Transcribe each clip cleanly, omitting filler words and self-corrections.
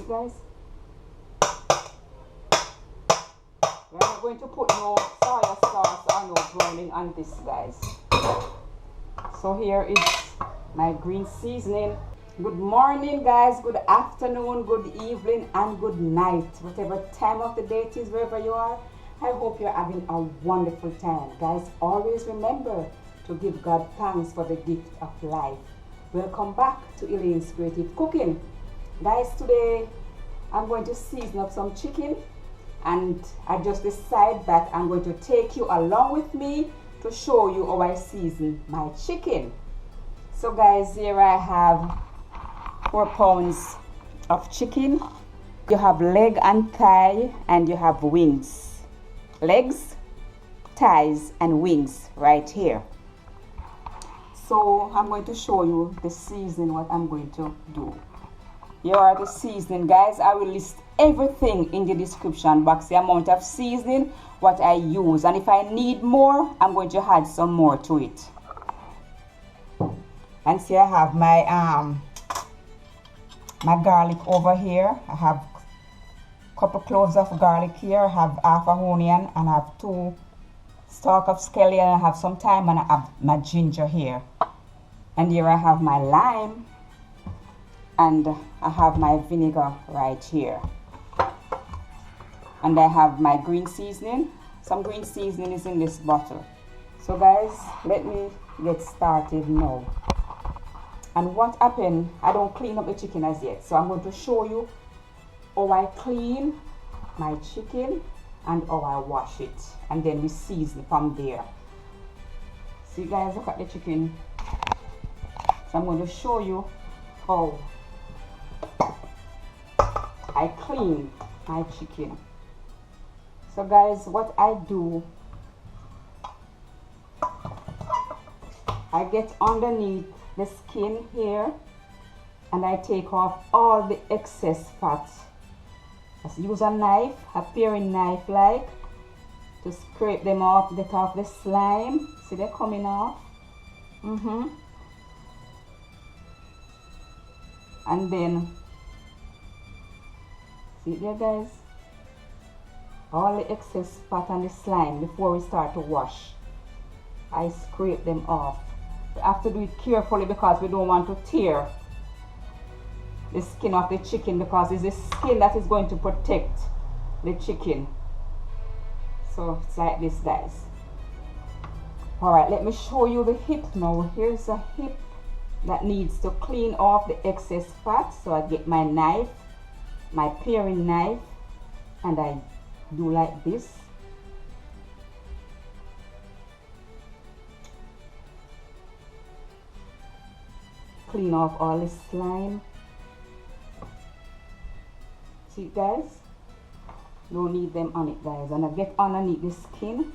guys? We're not going to put no soy sauce or no browning on this, guys. So here is my green seasoning. Good morning, guys. Good afternoon, good evening, and good night. Whatever time of the day it is, wherever you are, I hope you're having a wonderful time. Guys, always remember to give God thanks for the gift of life. Welcome back to Elaine's Creative Cooking. Guys, today I'm going to season up some chicken, and I just decided that I'm going to take you along with me to show you how I season my chicken. So guys, here I have 4 pounds of chicken. You have leg and thigh, and you have wings. Legs, thighs, and wings right here. So I'm going to show you the seasoning, what I'm going to do. Here are the seasoning, guys. I will list everything in the description box, the amount of seasoning, what I use, and if I need more, I'm going to add some more to it. And see, I have my my garlic over here. I have a couple cloves of garlic here. I have half a onion, and I have 2 stalk of scallion. I have some thyme, and I have my ginger here. And here I have my lime, and I have my vinegar right here. And I have my green seasoning. Some green seasoning is in this bottle. So guys, let me get started now. And what happened, I don't clean up the chicken as yet, so I'm going to show you how I clean my chicken and how I wash it, and then we season from there. See guys, look at the chicken. So I'm going to show you how I clean my chicken. So guys, what I do, I get underneath the skin here, and I take off all the excess fat. Just use a knife, a paring knife like, to scrape them off, get off the slime. See, they're coming off. And then, see there guys, all the excess fat and the slime before we start to wash, I scrape them off. We have to do it carefully because we don't want to tear the skin of the chicken, because it's the skin that is going to protect the chicken. So it's like this, guys. Alright, let me show you the hip now. Here's a hip that needs to clean off the excess fat. So I get my knife, my paring knife, and I do like this. Clean off all the slime. See guys, don't need them on it, guys. And I get underneath the skin,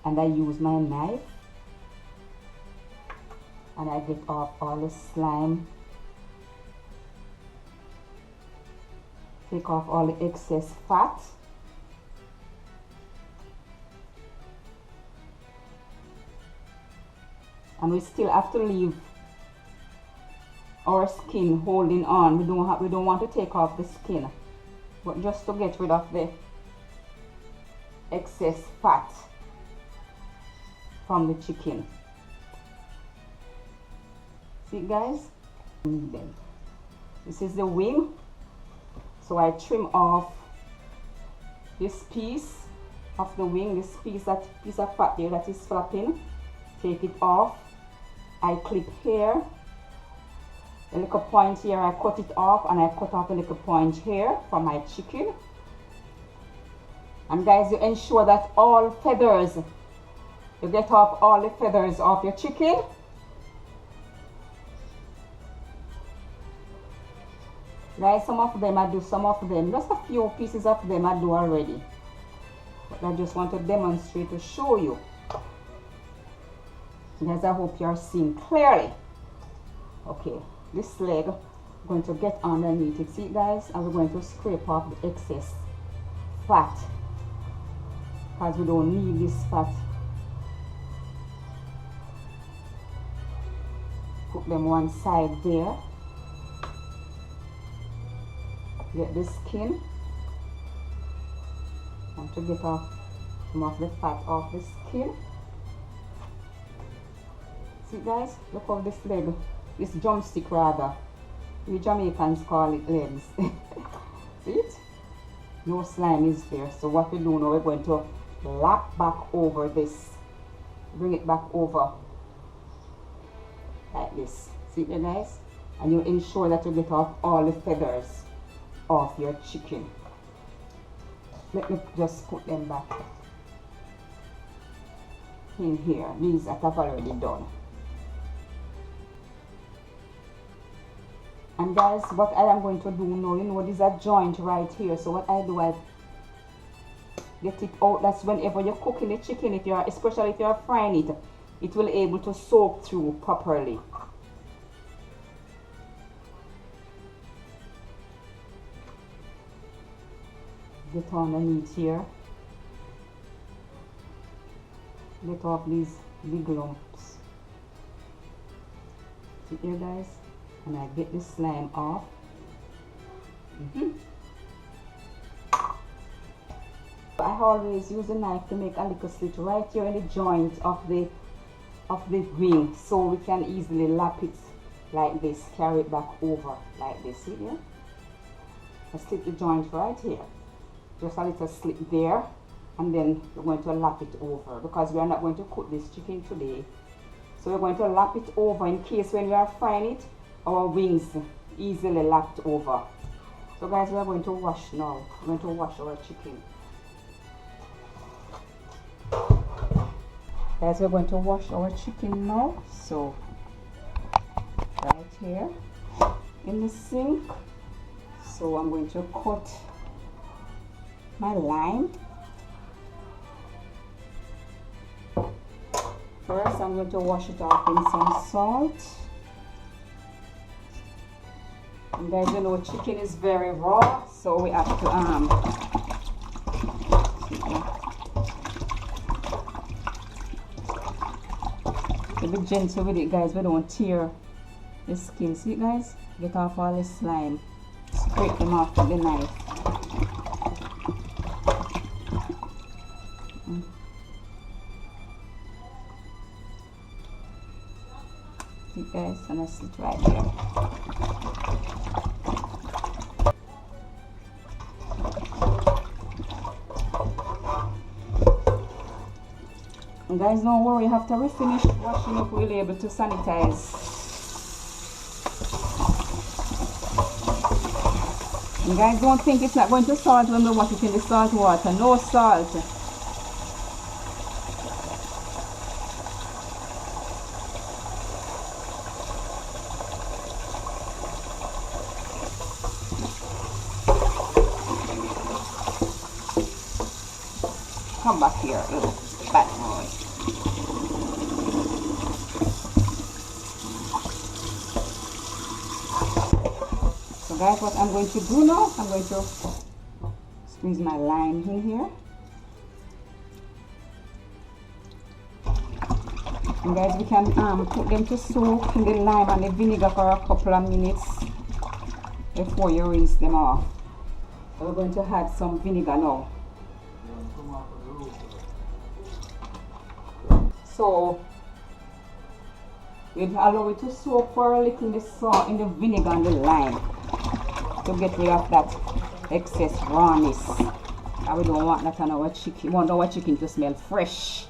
and I use my knife, and I get off all the slime, take off all the excess fat. And we still have to leave our skin holding on. We don't want to take off the skin, but just to get rid of the excess fat from the chicken. See guys, this is the wing. So I trim off this piece of the wing, this piece of fat there that is flapping. Take it off. I clip here. A little point here, I cut it off, and I cut off a little point here for my chicken. And guys, you ensure that all feathers, you get off all the feathers off your chicken. Guys, some of them I do, some of them, just a few pieces of them I do already. But I just want to demonstrate to show you. Guys, I hope you are seeing clearly. Okay. This leg, I'm going to get underneath it. See guys, and we're going to scrape off the excess fat, because we don't need this fat. Put them one side there. get the skin and to get off some of the fat off the skin. See guys, look how this leg, this drumstick rather, we Jamaicans call it legs. See it? No slime is there. So what we do now, we're going to lap back over this, bring it back over like this. See it guys? And you ensure that you get off all the feathers off your chicken. Let me just put them back in here. These that I've already done. And guys, what I am going to do now, you know, there's a joint right here. So what I do, I get it out. That's whenever you're cooking the chicken, if you're, especially if you're frying it, it will be able to soak through properly. Get underneath here. Get off these big lumps. See here guys? And I get the slime off. I always use a knife to make a little slit right here in the joint of the wing, so we can easily lap it like this, carry it back over like this. See here? I slit the joint right here. Just a little slit there, and then we're going to lap it over because we are not going to cook this chicken today. So we're going to lap it over in case when we are frying it, our wings easily lapped over. So guys, we are going to wash now. We're going to wash our chicken. Guys, we're going to wash our chicken now. So right here in the sink. So I'm going to cut my lime. First, I'm going to wash it off in some salt. And guys, you know chicken is very raw, so we have to be gentle with it, guys. We don't tear the skin. See it, guys? Get off all the slime. Scrape them off with the knife. See it, guys? And I sit right here. And guys, don't worry, after we finish washing up, we'll be able to sanitize. And guys, don't think it's not going to salt when we wash it in the salt water. No salt. Come back here, little bad boy. So guys, what I'm going to do now, I'm going to squeeze my lime in here. And guys, we can put them to soak in the lime and the vinegar for a couple of minutes before you rinse them off. So we're going to add some vinegar now. So we'll allow it to soak for a little in the salt, in the vinegar and the lime, to get rid of that excess rawness. And we don't want that on our chicken. We want our chicken to smell fresh.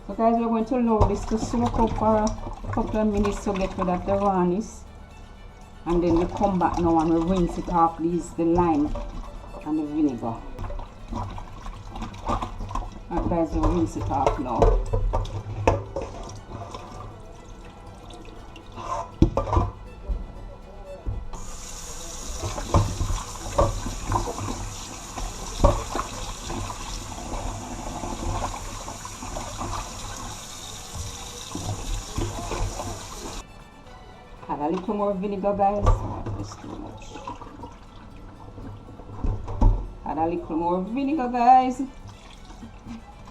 So guys, we're going to allow this to soak up for a couple of minutes to get rid of the rawness. And then we come back now and we rinse it off the lime and the vinegar. Alright guys, we'll rinse it off now. Add a little more vinegar, guys. That's too much. Add a little more vinegar, guys.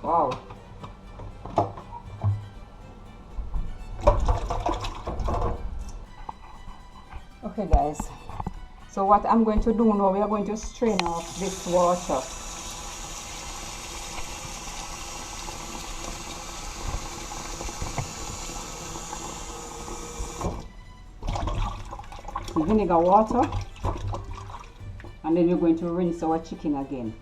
Wow. guys. So what I'm going to do now, we are going to strain off this water. Vinegar water, and then we're going to rinse our chicken again.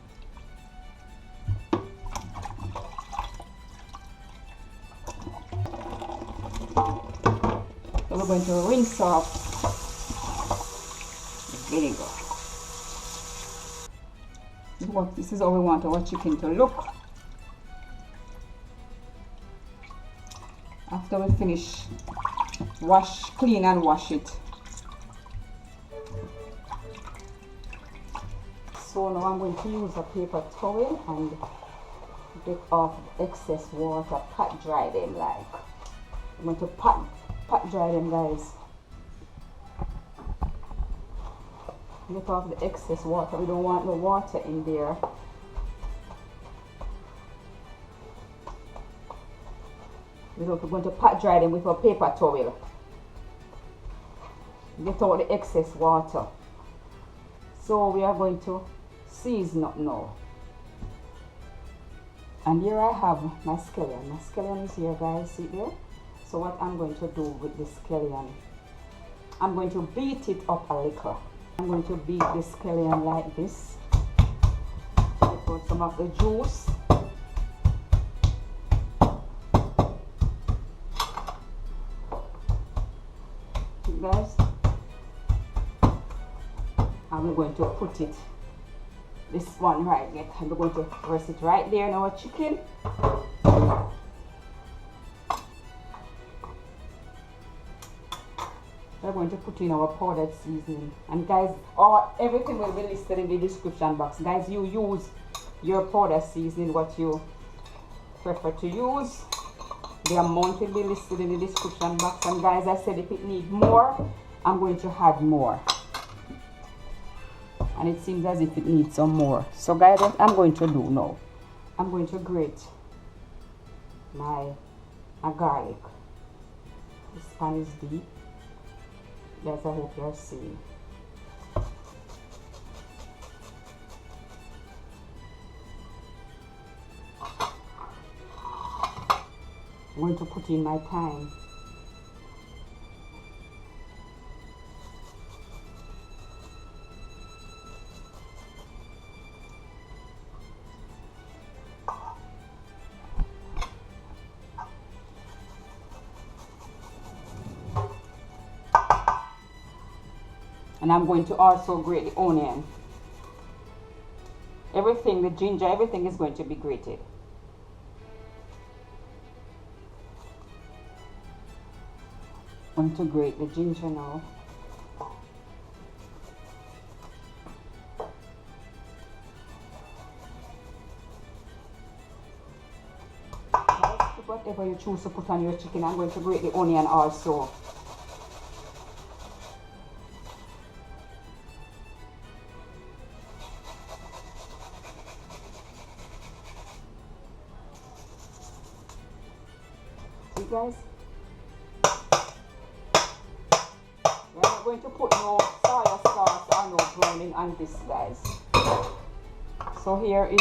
So we're going to rinse off the vinegar. This is how we want our chicken to look after we finish. Clean and wash it. So now I'm going to use a paper towel and get off the excess water, pat dry them like. I'm going to pat dry them, guys. Get off the excess water. We don't want no water in there. We're going to pat dry them with a paper towel. Get out the excess water. So we are going to season up now. And here I have my scallion. My scallion is here, guys, see there? So what I'm going to do with this scallion, I'm going to beat it up a little. I'm going to beat this scallion like this. Put some of the juice. Guys, and we're going to put it, this one right there, and we're going to press it right there in our chicken. We're going to put in our powdered seasoning, and guys, everything will be listed in the description box. Guys, you use your powdered seasoning what you prefer to use. The amount will be listed in the description box, and guys, I said if it needs more, I'm going to add more, and it seems as if it needs some more. So guys, what I'm going to do now, I'm going to grate my garlic. This pan is deep, guys. I hope you're seeing. I'm going to put in my thyme. And I'm going to also grate the onion. Everything, the ginger, everything is going to be grated. I'm going to grate the ginger now. Whatever you choose to put on your chicken, I'm going to grate the onion also. See, guys? We're going to put no soy sauce or no browning on this, guys. So here is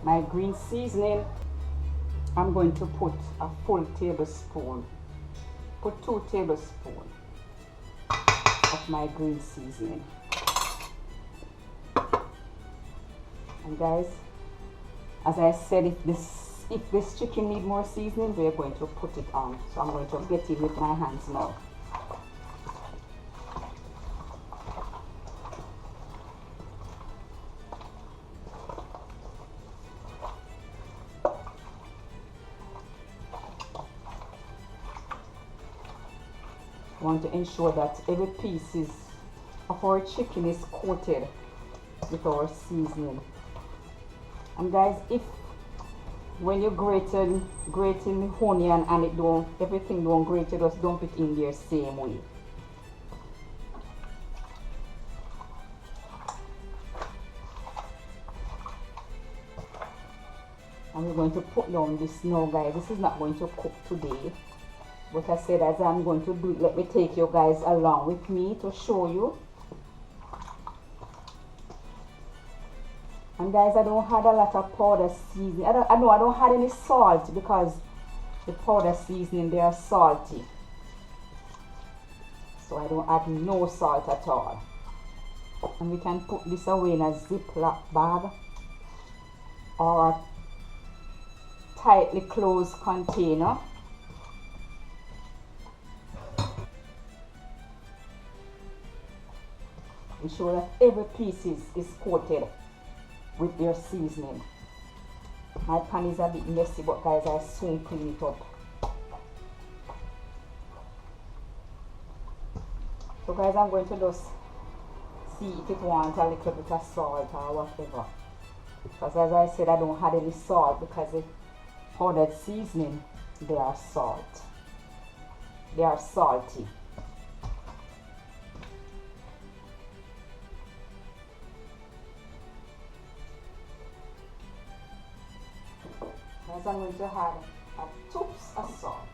my green seasoning. I'm going to put a full tablespoon, put 2 tablespoons of my green seasoning. And guys, as I said, if this chicken needs more seasoning, we're going to put it on. So I'm going to get it with my hands now. I want to ensure that every piece of our chicken is coated with our seasoning. And guys, if when you're grating the onion and everything don't grate, just dump it in there same way. And we're going to put down this now, guys. This is not going to cook today. But I said as I'm going to do it, let me take you guys along with me to show you. And guys, I don't have a lot of powder seasoning. I don't have any salt because the powder seasoning, they are salty. So I don't add no salt at all. And we can put this away in a Ziploc bag or a tightly closed container. Ensure that every piece is coated with their seasoning. My pan is a bit messy, but guys, I soon clean it up. So guys, I'm going to just see if it wants a little bit of salt or whatever. Because as I said, I don't have any salt because the powdered seasoning, they are salt. They are salty. Guys, I'm going to add a toops of salt.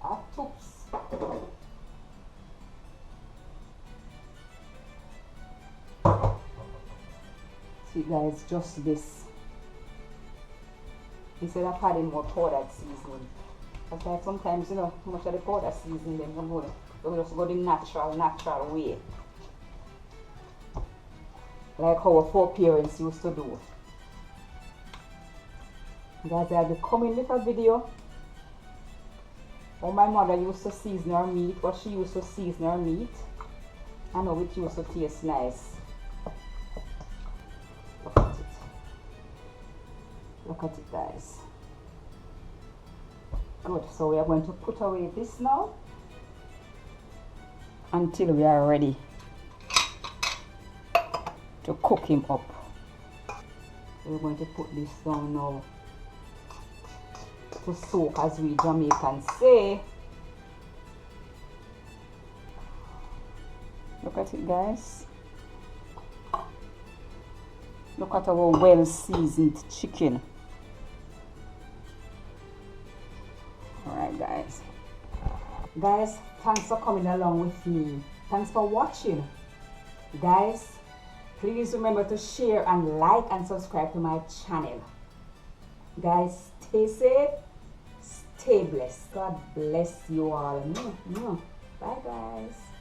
A toops. See guys, just this. Instead of adding more powdered seasoning. Because like sometimes, you know, much of the powder seasoning, then you just go the natural way. Like how our foreparents used to do. Guys, I'll be coming with a video how my mother used to season her meat, what she used to season her meat. I know it used to taste nice. Look at it. Look at it, guys. Good. So we are going to put away this now until we are ready to cook him up. We're going to put this down now to soak, as we Jamaicans say. Look at it, guys. Look at our well seasoned chicken. Alright guys, thanks for coming along with me. Thanks for watching. Guys, please remember to share and like and subscribe to my channel. Guys, stay safe, stay blessed. God bless you all. Bye guys.